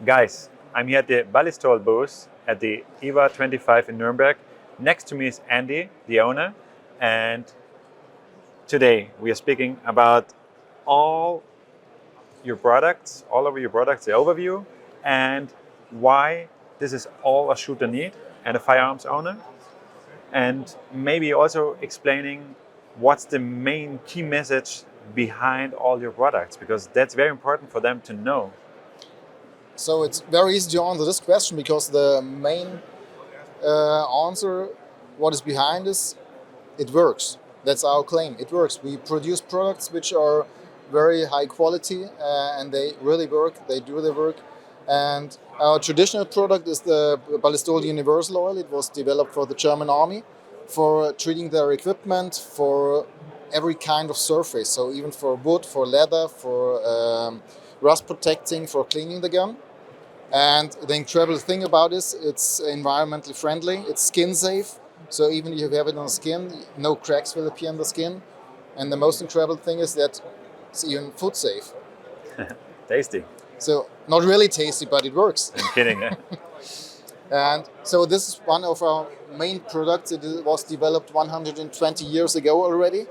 Guys, I'm here at the Ballistol booth at the IWA 25 in Nuremberg. Next to me is Andy, the owner, and today we are speaking about all your products, all of your products, the overview, and why this is all a shooter need and a firearms owner, and maybe also explaining what's the main key message behind all your products, because that's very important for them to know. So it's very easy to answer this question because the main answer, what is behind this, it works. That's our claim. It works. We produce products which are very high quality and they really work. They do the work. And our traditional product is the Ballistol Universal Oil. It was developed for the German army for treating their equipment for every kind of surface. So even for wood, for leather, for rust protecting, for cleaning the gun. And the incredible thing about this, it's environmentally friendly, it's skin safe. So even if you have it on the skin, no cracks will appear on the skin. And the most incredible thing is that it's even food safe. Tasty. So not really tasty, but it works. I'm kidding. And so this is one of our main products. It was developed 120 years ago already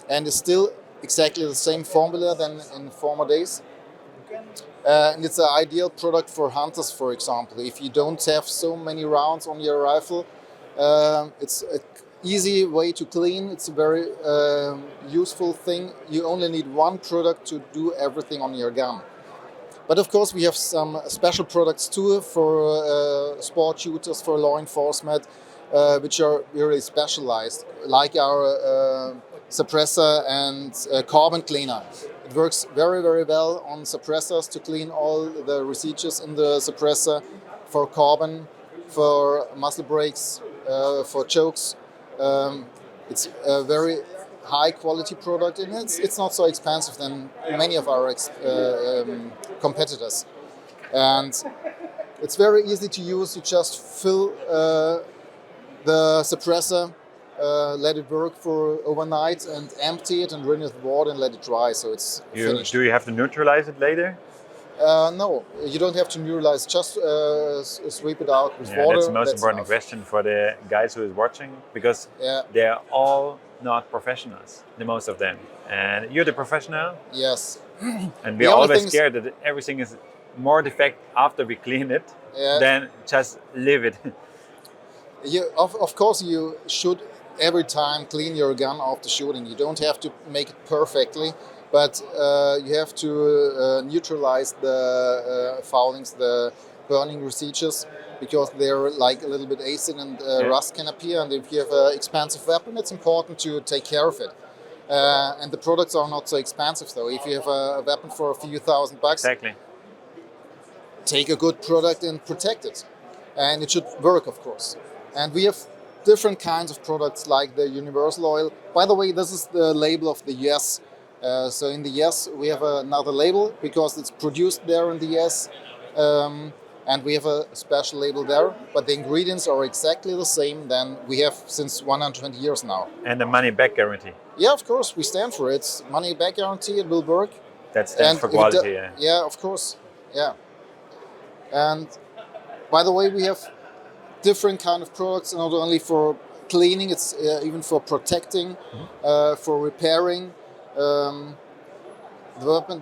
and is still exactly the same formula than in former days. And it's an ideal product for hunters, for example. If you don't have so many rounds on your rifle, it's an easy way to clean. It's a very useful thing. You only need one product to do everything on your gun. But of course, we have some special products too for sport shooters, for law enforcement, which are really specialized, like our suppressor and carbon cleaner. It works very, very well on suppressors to clean all the residues in the suppressor, for carbon, for muzzle brakes, for chokes. It's a very high quality product and it's not so expensive than many of our competitors. And it's very easy to use. You just fill the suppressor, let it work for overnight and empty it and rinse it with water and let it dry, so it's finished. Do you have to neutralize it later? No, you don't have to neutralize, just sweep it out with water. That's the most important enough. question for the guys who is watching, because they're all not professionals, the most of them. And you're the professional. Yes. And we're always scared that everything is more defect after we clean it than just leave it. Of course, you should every time clean your gun after shooting. You don't have to make it perfectly, but you have to neutralize the foulings, the burning residues, because they're like a little bit acid and rust can appear. And if you have an expensive weapon, it's important to take care of it. And the products are not so expensive, though. If you have a weapon for a few $1,000, take a good product and protect it. And it should work, of course. And we have different kinds of products like the Universal Oil. By the way, this is the label of the US. So in the US, we have another label because it's produced there in the US. And we have a special label there. But the ingredients are exactly the same than we have since 120 years now. And the money back guarantee. Yeah, of course, we stand for it. Money back guarantee, it will work. That stands for quality, Yeah, of course. Yeah. And by the way, we have different kind of products, not only for cleaning, it's even for protecting, for repairing. The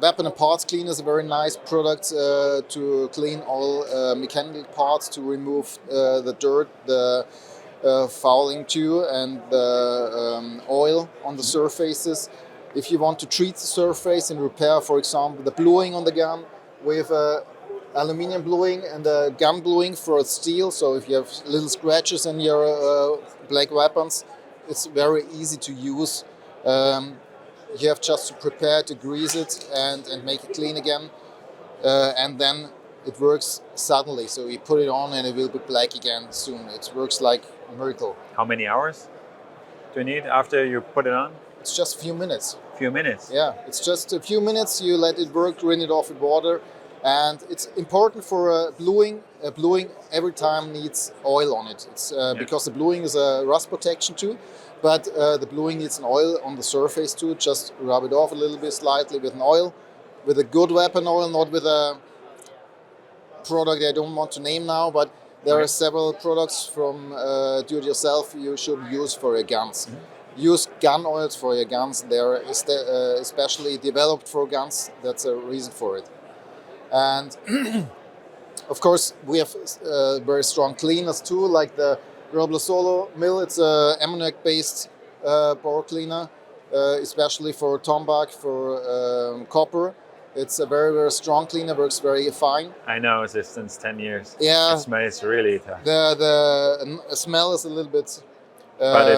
weapon and parts cleaner is a very nice product to clean all mechanical parts, to remove the dirt, the fouling too, and the oil on the surfaces. If you want to treat the surface and repair, for example, the bluing on the gun, we have aluminium bluing and a gun bluing for steel. So if you have little scratches in your black weapons, it's very easy to use. You have just to prepare to grease it and make it clean again. And then it works suddenly. So you put it on and it will be black again soon. It works like a miracle. How many hours do you need after you put it on? It's just a few minutes. Few minutes? Yeah, it's just a few minutes. You let it work, rinse it off with water. And it's important for bluing. Bluing every time needs oil on it. It's because the bluing is a rust protection too, but the bluing needs an oil on the surface too. Just rub it off a little bit slightly with an oil, with a good weapon oil, not with a product I don't want to name now, but there are several products from do-it-yourself you should use for your guns. Use gun oils for your guns. They're especially developed for guns. That's a reason for it. And of course, we have very strong cleaners too, like the Robla Solo Mil. It's a ammoniac-based bore cleaner, especially for tombak, for copper. It's a very, very strong cleaner, works very fine. I know this since 10 years. Yeah. It smells really tough. The smell is a little bit... but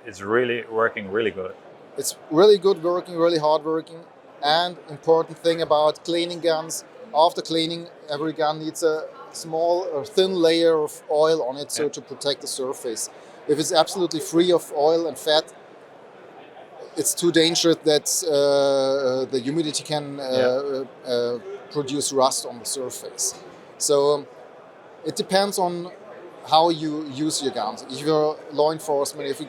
it's really working really good. It's really good working, really hard working. And important thing about cleaning guns, after cleaning, every gun needs a small or thin layer of oil on it to protect the surface. If it's absolutely free of oil and fat, it's too dangerous that the humidity can produce rust on the surface. So it depends on how you use your guns. If you're law enforcement, if you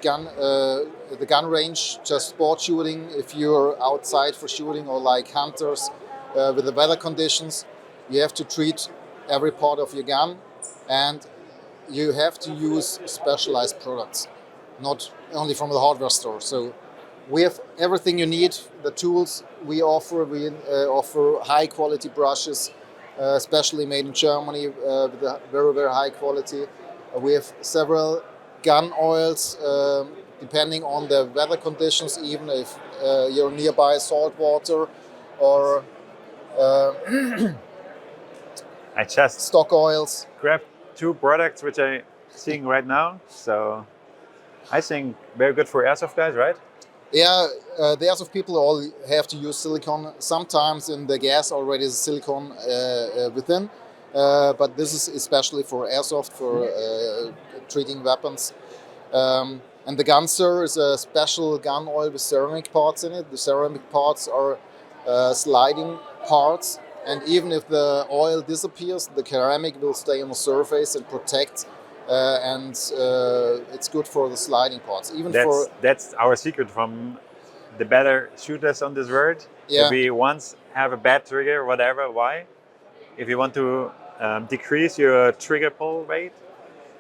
the gun range, just sport shooting, if you're outside for shooting, or like hunters with the weather conditions, you have to treat every part of your gun, and you have to use specialized products, not only from the hardware store. So we have everything you need, the tools we offer. We offer high quality brushes, especially made in Germany, with a very, very high quality. We have several gun oils, depending on the weather conditions, even if you're nearby salt water or I just stock oils. grabbed 2 products which I'm seeing right now. So I think very good for airsoft guys, right? Yeah, the airsoft people all have to use silicone. Sometimes in the gas already is silicone within, but this is especially for airsoft, for treating weapons. And the GunCer is a special gun oil with ceramic parts in it. The ceramic parts are sliding parts, and even if the oil disappears, the ceramic will stay on the surface and protect. And it's good for the sliding parts. Even that's our secret from the better shooters on this world. Yeah. If we once have a bad trigger, whatever, why? If you want to decrease your trigger pull rate,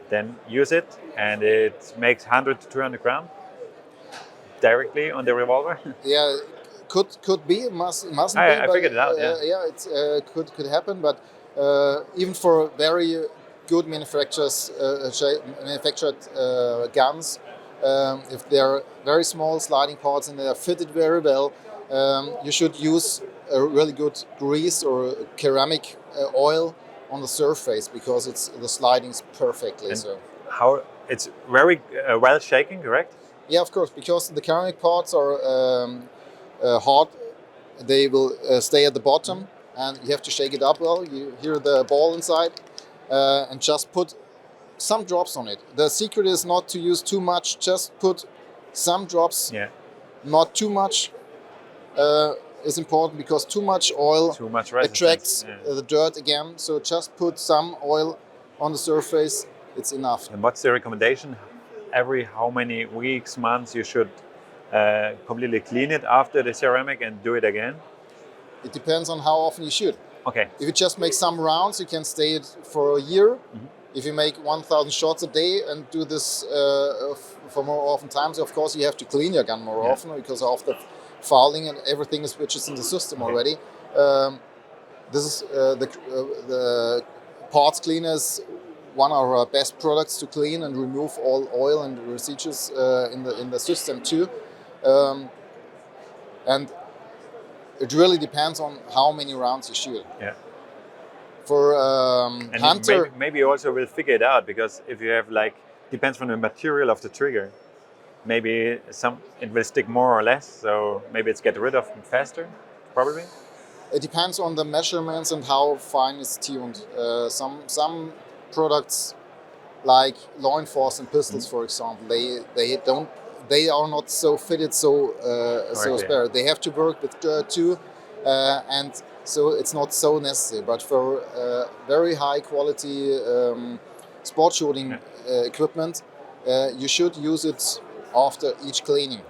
then use it, and it makes 100 to 200 grams directly on the revolver. Yeah, could be, mustn't be. I figured it out. Yeah, it could happen, but even for very good manufactured guns, if they're very small sliding parts and they are fitted very well, you should use a really good grease or ceramic oil on the surface, because the sliding's perfectly. And so how it's very well shaken, correct? Yeah, of course, because the ceramic parts are hard, they will stay at the bottom, and you have to shake it up well. You hear the ball inside, and just put some drops on it. The secret is not to use too much, just put some drops. Yeah. Not too much is important, because too much oil attracts the dirt again. So just put some oil on the surface, it's enough. And what's the recommendation? Every how many weeks, months you should completely clean it after the ceramic and do it again? It depends on how often you shoot. Okay. If you just make some rounds, you can stay it for a year. Mm-hmm. If you make 1,000 shots a day and do this for more often times, of course you have to clean your gun more often, because of the fouling and everything which is in the system already. This is the parts cleaner is one of our best products to clean and remove all oil and residues in the system too. And it really depends on how many rounds you shoot. Yeah. For and hunter, maybe you also will figure it out, because if you have depends on the material of the trigger. Maybe it will stick more or less, so maybe it's get rid of faster, probably. It depends on the measurements and how fine it's tuned. Some products, like law enforcement pistols, for example, they are not so fitted so spare. They have to work with dirt too, and so it's not so necessary. But for very high quality sport shooting equipment, you should use it after each cleaning.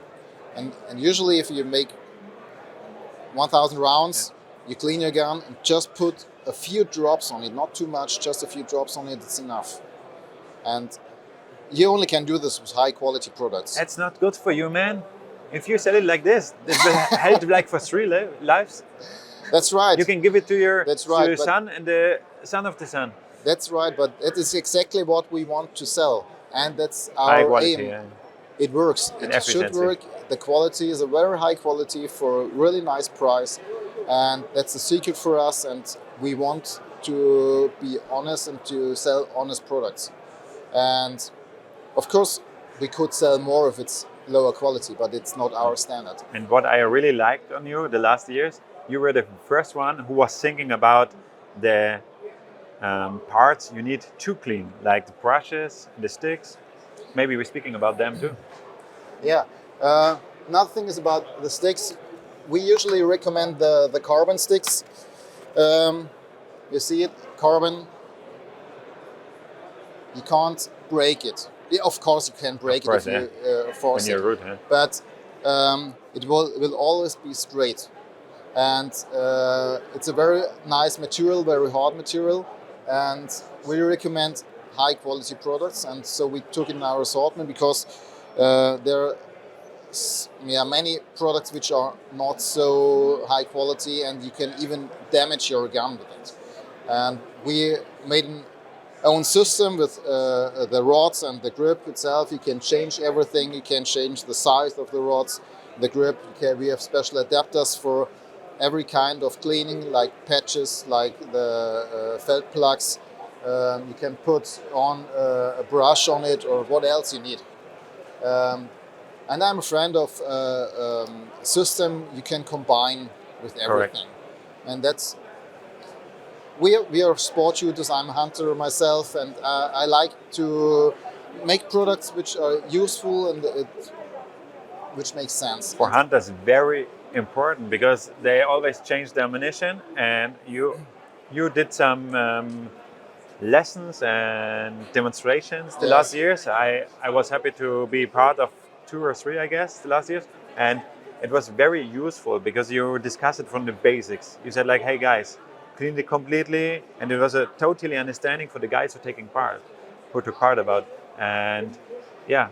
And usually if you make 1,000 rounds, you clean your gun and just put a few drops on it, not too much, just a few drops on it, it's enough. And you only can do this with high quality products. That's not good for you, man. If you sell it like this will help like for 3 lives. That's right. You can give it to your, That's right, to your but- son and the son of the son. That's right, but it is exactly what we want to sell. And that's High our quality. aim. Yeah. It works. And It should efficiency. work. The quality is a very high quality for a really nice price. And that's the secret for us. And we want to be honest and to sell honest products. And of course, we could sell more if it's lower quality, but it's not our standard. And what I really liked on you the last years, you were the first one who was thinking about the parts you need to clean, like the brushes, the sticks. Maybe we're speaking about them too. Yeah. Another thing is about the sticks. We usually recommend the carbon sticks. You see it, carbon. You can't break it. Yeah, of course, you can break course, it if you force When you're it. rude, huh? But it will always be straight. And it's a very nice material, very hard material. And we recommend high quality products. And so we took it in our assortment because there are many products which are not so high quality and you can even damage your gun with it. And we made an own system with the rods and the grip itself. You can change everything. You can change the size of the rods, the grip. We have special adapters for every kind of cleaning, like patches, like the felt plugs. You can put on a brush on it or what else you need. And I'm a friend of a system you can combine with everything. Correct. And that's we are sport shooters. I'm a hunter myself, and I like to make products which are useful and which make sense. For hunters, very important because they always change their ammunition, and you did some lessons and demonstrations the last years. I was happy to be part of 2 or 3, I guess, the last years, and it was very useful because you discussed it from the basics. You said like, hey guys, cleaned it completely, and it was a totally understanding for the guys who took part about. And yeah,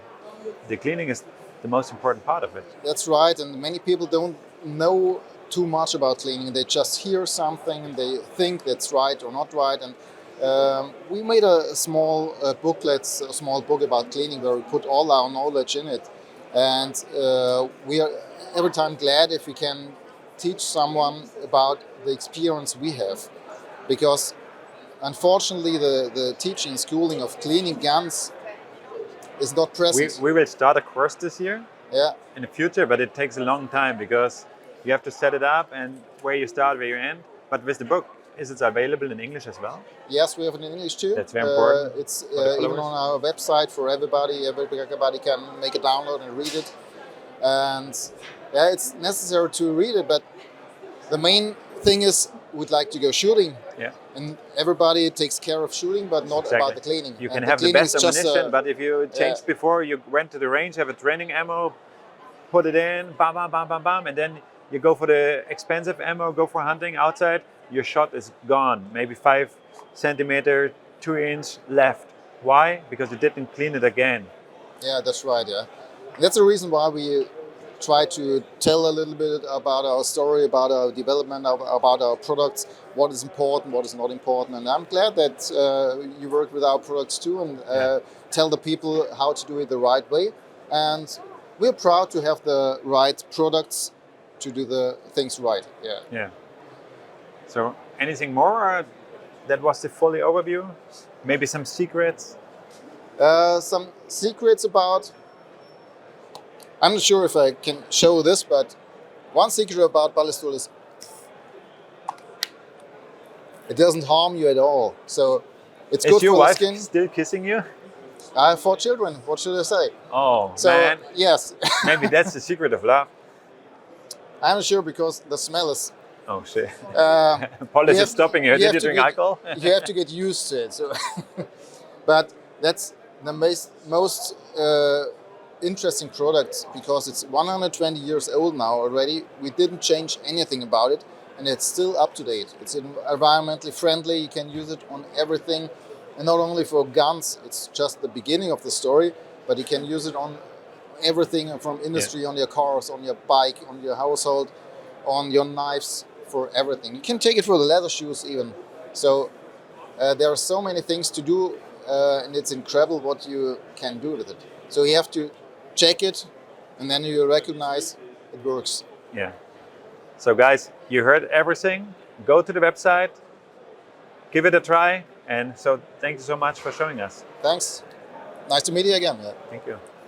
the cleaning is the most important part of it. That's right, and many people don't know too much about cleaning. They just hear something and they think that's right or not right. And we made a small booklet, a small book about cleaning where we put all our knowledge in it. And we are every time glad if we can teach someone about the experience we have, because unfortunately the teaching schooling of cleaning guns is not present. We will start a course this year Yeah, in the future, but it takes a long time because you have to set it up and where you start, where you end. But with the book, is it available in English as well? yes, we have it in English too. That's very important It's the even followers. on our website for everybody. Everybody can make a download and read it. And yeah, it's necessary to read it, but the main thing is we'd like to go shooting. Yeah. And everybody takes care of shooting, but not about the cleaning. You And can the have the cleaning best is just ammunition, but if you changed before, you went to the range, have a training ammo, put it in, bam, bam, bam, bam, bam, and then you go for the expensive ammo, go for hunting outside, your shot is gone. Maybe 5 centimeter, 2 inch left. Why? Because you didn't clean it again. Yeah, that's right, yeah. That's the reason why we try to tell a little bit about our story, about our development, about our products, what is important, what is not important. And I'm glad that you work with our products too and tell the people how to do it the right way. And we're proud to have the right products to do the things right. Yeah. Yeah. So anything more? Or that was the fully overview? Maybe some secrets? Some secrets about... I'm not sure if I can show this, but one secret about Ballistol is it doesn't harm you at all. So it's good Is your for the wife skin. still kissing you? I have 4 children. What should I say? Oh, So man. yes, Maybe that's the secret of love. I'm not sure because the smell is. Oh, shit. you Police is have- stopping you. you Did have you to drink get- alcohol? You have to get used to it. So, but that's the most interesting product because it's 120 years old now already. We didn't change anything about it, and it's still up to date. It's environmentally friendly. You can use it on everything, and not only for guns. It's just the beginning of the story, but you can use it on everything from industry, on your cars, on your bike, on your household, on your knives, for everything. You can take it for the leather shoes even. So there are so many things to do, and it's incredible what you can do with it. So you have to check it, and then you recognize it works. Yeah. So guys, you heard everything. Go to the website, give it a try, and so thank you so much for showing us. Thanks. Nice to meet you again. Yeah. Thank you.